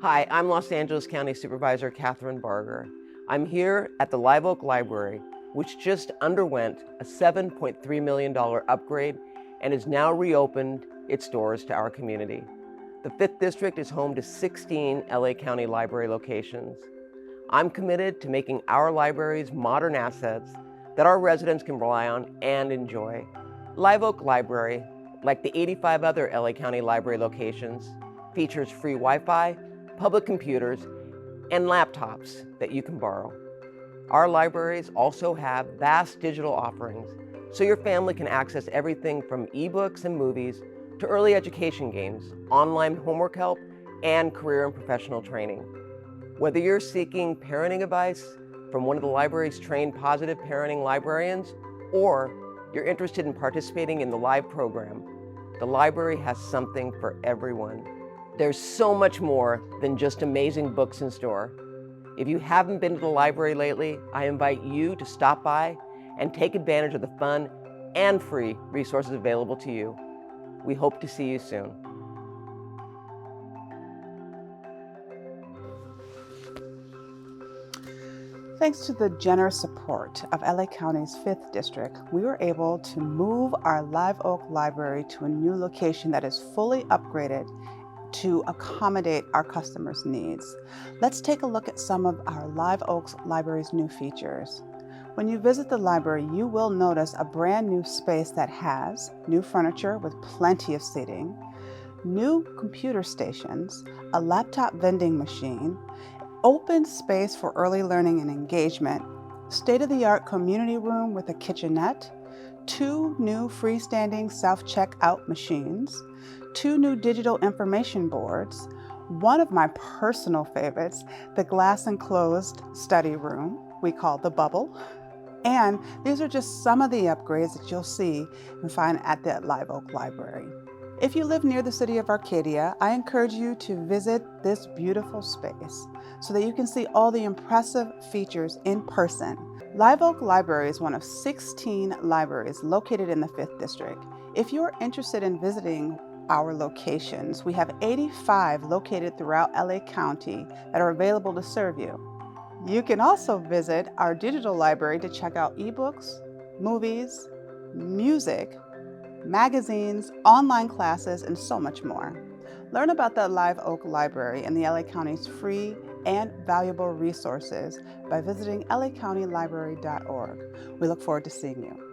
Hi, I'm Los Angeles County Supervisor Catherine Barger. I'm here at the Live Oak Library, which just underwent a $7.3 million upgrade and has now reopened its doors to our community. The 5th District is home to 16 LA County Library locations. I'm committed to making our libraries modern assets that our residents can rely on and enjoy. Live Oak Library, like the 85 other LA County Library locations, features free Wi-Fi, public computers, and laptops that you can borrow. Our libraries also have vast digital offerings, so your family can access everything from ebooks and movies to early education games, online homework help, and career and professional training. Whether you're seeking parenting advice from one of the library's trained positive parenting librarians, or you're interested in participating in the live program, the library has something for everyone. There's so much more than just amazing books in store. If you haven't been to the library lately, I invite you to stop by and take advantage of the fun and free resources available to you. We hope to see you soon. Thanks to the generous support of LA County's 5th District, we were able to move our Live Oak Library to a new location that is fully upgraded to accommodate our customers' needs. Let's take a look at some of our Live Oaks Library's new features. When you visit the library, you will notice a brand new space that has new furniture with plenty of seating, new computer stations, a laptop vending machine, open space for early learning and engagement, state-of-the-art community room with a kitchenette, 2 new freestanding self-checkout machines, 2 new digital information boards, one of my personal favorites, the glass enclosed study room we call the Bubble. And these are just some of the upgrades that you'll see and find at the Live Oak Library. If you live near the city of Arcadia, I encourage you to visit this beautiful space so that you can see all the impressive features in person. Live Oak Library is one of 16 libraries located in the 5th District. If you're interested in visiting our locations, we have 85 located throughout LA County that are available to serve you. You can also visit our digital library to check out ebooks, movies, music, magazines, online classes, and so much more. Learn about the Live Oak Library and the LA County's free and valuable resources by visiting lacountylibrary.org. We look forward to seeing you.